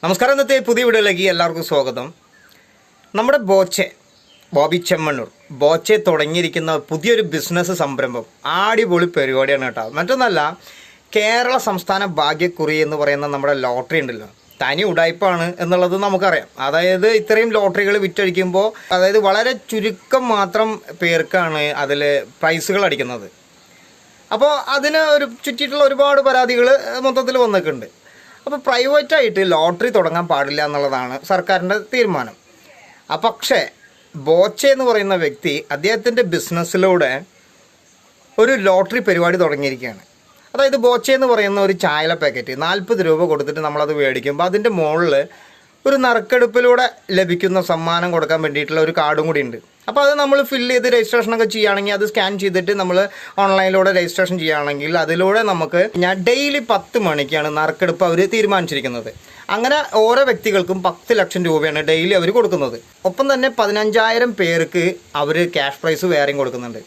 നമസ്കാരം. ഇന്നത്തെ പുതിയ വീഡിയോയിലേക്ക് എല്ലാവർക്കും സ്വാഗതം. നമ്മുടെ ബോബി ചെമ്മണ്ണൂർ തുടങ്ങിയിരിക്കുന്ന പുതിയൊരു ബിസിനസ് സംരംഭം അടിപൊളി പരിപാടിയാണ് കേട്ടോ. മറ്റൊന്നല്ല, കേരള സംസ്ഥാന ഭാഗ്യക്കുറി എന്ന് പറയുന്ന നമ്മുടെ ലോട്ടറി ഉണ്ടല്ലോ, തനി ഉടായ്പാണ് എന്നുള്ളത് നമുക്കറിയാം. അതായത് ഇത്രയും ലോട്ടറികൾ വിറ്റഴിക്കുമ്പോൾ വളരെ ചുരുക്കം മാത്രം പേർക്കാണ് അതിൽ പ്രൈസുകൾ അടിക്കുന്നത്. അപ്പോൾ അതിന് ചുറ്റിയിട്ടുള്ള ഒരുപാട് പരാതികൾ മൊത്തത്തിൽ വന്നിട്ടുണ്ട്. അപ്പോൾ പ്രൈവറ്റായിട്ട് ലോട്ടറി തുടങ്ങാൻ പാടില്ല എന്നുള്ളതാണ് സർക്കാരിൻ്റെ തീരുമാനം. പക്ഷേ ബോച്ചെ എന്ന് പറയുന്ന വ്യക്തി അദ്ദേഹത്തിൻ്റെ ബിസിനസ്സിലൂടെ ഒരു ലോട്ടറി പരിപാടി തുടങ്ങിയിരിക്കുകയാണ്. അതായത് ബോച്ചെ എന്ന് പറയുന്ന ഒരു ചായല പാക്കറ്റ് 40 രൂപ കൊടുത്തിട്ട് നമ്മളത് മേടിക്കുമ്പോൾ അതിൻ്റെ മുകളിൽ ഒരു നറുക്കെടുപ്പിലൂടെ ലഭിക്കുന്ന സമ്മാനം കൊടുക്കാൻ വേണ്ടിയിട്ടുള്ള ഒരു കാർഡും കൂടി ഉണ്ട്. അപ്പോൾ അത് നമ്മൾ ഫില്ല് ചെയ്ത് രജിസ്ട്രേഷനൊക്കെ ചെയ്യുകയാണെങ്കിൽ, അത് സ്കാൻ ചെയ്തിട്ട് നമ്മൾ ഓൺലൈനിലൂടെ രജിസ്ട്രേഷൻ ചെയ്യുകയാണെങ്കിൽ അതിലൂടെ നമുക്ക് ഡെയിലി 10 മണിക്കാണ് നറുക്കെടുപ്പ് അവർ തീരുമാനിച്ചിരിക്കുന്നത്. അങ്ങനെ ഓരോ വ്യക്തികൾക്കും 10 ലക്ഷം രൂപയാണ് ഡെയിലി അവർ കൊടുക്കുന്നത്. ഒപ്പം തന്നെ 15,000 പേർക്ക് അവർ ക്യാഷ് പ്രൈസ് വേറെയും കൊടുക്കുന്നുണ്ട്.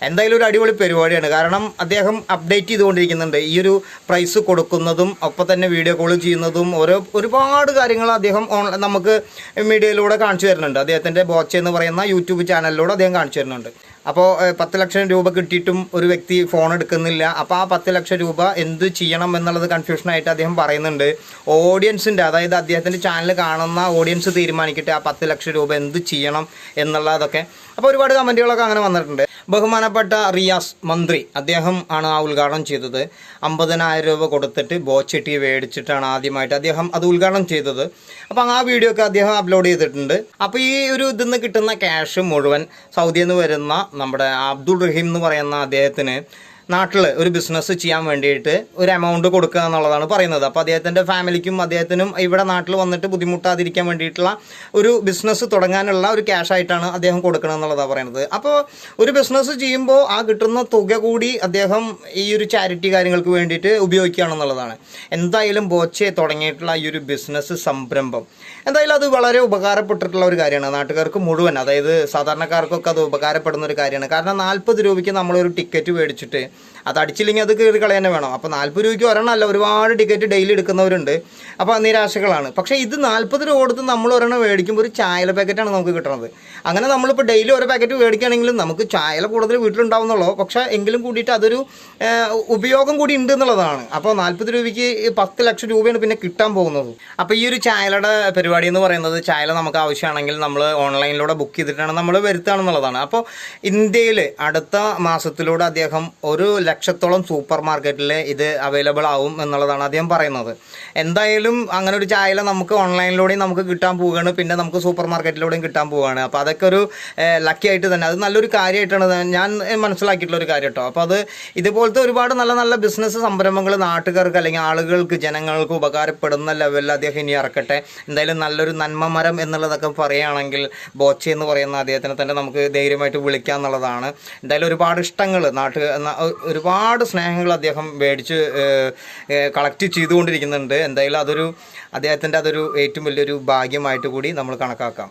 എന്തായാലും ഒരു അടിപൊളി പരിപാടിയാണ്. കാരണം അദ്ദേഹം അപ്ഡേറ്റ് ചെയ്തുകൊണ്ടിരിക്കുന്നുണ്ട് ഈ ഒരു പ്രൈസ് കൊടുക്കുന്നതും ഒപ്പം തന്നെ വീഡിയോ കോൾ ചെയ്യുന്നതും ഒരുപാട് കാര്യങ്ങൾ അദ്ദേഹം നമുക്ക് മീഡിയയിലൂടെ കാണിച്ചു തരുന്നുണ്ട്. അദ്ദേഹത്തിൻ്റെ ബോച്ചെ എന്ന് പറയുന്ന യൂട്യൂബ് ചാനലിലൂടെ അദ്ദേഹം കാണിച്ചു തരുന്നുണ്ട്. അപ്പോൾ 10 ലക്ഷം രൂപ കിട്ടിയിട്ടും ഒരു വ്യക്തി ഫോൺ എടുക്കുന്നില്ല. അപ്പോൾ ആ 10 ലക്ഷം രൂപ എന്ത് ചെയ്യണം എന്നുള്ളത് കൺഫ്യൂഷനായിട്ട് അദ്ദേഹം പറയുന്നുണ്ട്. ഓഡിയൻസിൻ്റെ, അതായത് അദ്ദേഹത്തിൻ്റെ ചാനൽ കാണുന്ന ഓഡിയൻസ് തീരുമാനിക്കട്ടെ ആ 10 ലക്ഷം രൂപ എന്ത് ചെയ്യണം എന്നുള്ളതൊക്കെ. അപ്പോൾ ഒരുപാട് കമൻറ്റുകളൊക്കെ അങ്ങനെ വന്നിട്ടുണ്ട്. ബഹുമാനപ്പെട്ട റിയാസ് മന്ത്രി അദ്ദേഹം ആണ് ആ ഉദ്ഘാടനം ചെയ്തത്. 50,000 രൂപ കൊടുത്തിട്ട് ബോച്ചെട്ടി മേടിച്ചിട്ടാണ് ആദ്യമായിട്ട് അദ്ദേഹം അത് ഉദ്ഘാടനം ചെയ്തത്. അപ്പോൾ ആ വീഡിയോ ഒക്കെ അദ്ദേഹം അപ്ലോഡ് ചെയ്തിട്ടുണ്ട്. അപ്പോൾ ഈ ഇതിൽ നിന്ന് കിട്ടുന്ന ക്യാഷ് മുഴുവൻ സൗദിയിൽ നിന്ന് വരുന്ന നമ്മുടെ അബ്ദുൾ റഹീം എന്ന് പറയുന്ന അദ്ദേഹത്തിന് നാട്ടിൽ ഒരു ബിസിനസ് ചെയ്യാൻ വേണ്ടിയിട്ട് ഒരു എമൗണ്ട് കൊടുക്കുക എന്നുള്ളതാണ് പറയുന്നത്. അപ്പോൾ അദ്ദേഹത്തിൻ്റെ ഫാമിലിക്കും അദ്ദേഹത്തിനും ഇവിടെ നാട്ടിൽ വന്നിട്ട് ബുദ്ധിമുട്ടാതിരിക്കാൻ വേണ്ടിയിട്ടുള്ള ഒരു ബിസിനസ് തുടങ്ങാനുള്ള ഒരു ക്യാഷ് ആയിട്ടാണ് അദ്ദേഹം കൊടുക്കണം എന്നുള്ളതാണ് പറയുന്നത്. അപ്പോൾ ഒരു ബിസിനസ് ചെയ്യുമ്പോൾ ആ കിട്ടുന്ന തുക കൂടി അദ്ദേഹം ഈ ഒരു ചാരിറ്റി കാര്യങ്ങൾക്ക് വേണ്ടിയിട്ട് ഉപയോഗിക്കുകയാണെന്നുള്ളതാണ്. എന്തായാലും ബോച്ചെ തുടങ്ങിയിട്ടുള്ള ഈ ഒരു ബിസിനസ് സംരംഭം എന്തായാലും അത് വളരെ ഉപകാരപ്പെട്ടിട്ടുള്ള ഒരു കാര്യമാണ് നാട്ടുകാർക്ക് മുഴുവൻ. അതായത് സാധാരണക്കാർക്കൊക്കെ അത് ഉപകാരപ്പെടുന്ന ഒരു കാര്യമാണ്. കാരണം 40 രൂപയ്ക്ക് നമ്മളൊരു ടിക്കറ്റ് മേടിച്ചിട്ട് അത് അടിച്ചില്ലെങ്കിൽ അത് കയറി കളയാൻ വേണം. അപ്പോൾ 40 രൂപയ്ക്ക് ഒരെണ്ണമല്ല, ഒരുപാട് ടിക്കറ്റ് ഡെയിലി എടുക്കുന്നവരുണ്ട്. അപ്പോൾ നിരാശകളാണ്. പക്ഷേ ഇത് 40 രൂപ കൊടുത്ത് നമ്മൾ ഒരെണ്ണം മേടിക്കുമ്പോൾ ഒരു ചായല പാക്കറ്റാണ് നമുക്ക് കിട്ടുന്നത്. അങ്ങനെ നമ്മളിപ്പോൾ ഡെയിലി ഓരോ പാക്കറ്റ് മേടിക്കുകയാണെങ്കിലും നമുക്ക് ചായല കൂടുതൽ വീട്ടിലുണ്ടാവുന്നുള്ളൂ. പക്ഷേ എങ്കിലും കൂടിയിട്ട് അതൊരു ഉപയോഗം കൂടി ഉണ്ട് എന്നുള്ളതാണ്. അപ്പോൾ 40 രൂപയ്ക്ക് 10 ലക്ഷം രൂപയാണ് പിന്നെ കിട്ടാൻ പോകുന്നത്. അപ്പോൾ ഈ ഒരു ചായലയുടെ പരിപാടി എന്ന് പറയുന്നത്, ചായല നമുക്ക് ആവശ്യമാണെങ്കിൽ നമ്മൾ ഓൺലൈനിലൂടെ ബുക്ക് ചെയ്തിട്ടാണ് നമ്മൾ വരുത്തുകയാണെന്നുള്ളതാണ്. അപ്പോൾ ഇന്ത്യയിൽ അടുത്ത മാസത്തിലൂടെ അദ്ദേഹം 1 ലക്ഷത്തോളം സൂപ്പർ മാർക്കറ്റിൽ ഇത് അവൈലബിൾ ആവും എന്നുള്ളതാണ് അദ്ദേഹം പറയുന്നത്. എന്തായാലും അങ്ങനെ ഒരു ചായല നമുക്ക് ഓൺലൈനിലൂടെയും നമുക്ക് കിട്ടാൻ പോവുകയാണ്, പിന്നെ നമുക്ക് സൂപ്പർ മാർക്കറ്റിലൂടെയും കിട്ടാൻ പോവുകയാണ്. അപ്പോൾ അതൊക്കെ ഒരു ലക്കി ആയിട്ട് തന്നെ, അത് നല്ലൊരു കാര്യമായിട്ടാണ് ഞാൻ മനസ്സിലാക്കിയിട്ടുള്ള ഒരു കാര്യം കേട്ടോ. അപ്പോൾ അത് ഇതുപോലത്തെ ഒരുപാട് നല്ല നല്ല ബിസിനസ് സംരംഭങ്ങൾ നാട്ടുകാർക്ക് അല്ലെങ്കിൽ ആളുകൾക്ക്, ജനങ്ങൾക്ക് ഉപകാരപ്പെടുന്ന ലെവലിൽ അദ്ദേഹം ഇനി ഇറക്കട്ടെ. എന്തായാലും നല്ലൊരു നന്മമരം എന്നുള്ളതൊക്കെ പറയുകയാണെങ്കിൽ ബോച്ചെ എന്ന് പറയുന്ന അദ്ദേഹത്തിനെ തന്നെ നമുക്ക് ധൈര്യമായിട്ട് വിളിക്കാം എന്നുള്ളതാണ്. എന്തായാലും ഒരുപാട് ഇഷ്ടങ്ങൾ, ഒരുപാട് സ്നേഹങ്ങൾ അദ്ദേഹം മേടിച്ച് കളക്ട് ചെയ്തുകൊണ്ടിരിക്കുന്നുണ്ട്. എന്തായാലും അദ്ദേഹത്തിൻ്റെ അതൊരു ഏറ്റവും വലിയൊരു ഭാഗ്യമായിട്ട് കൂടി നമ്മൾ കണക്കാക്കാം.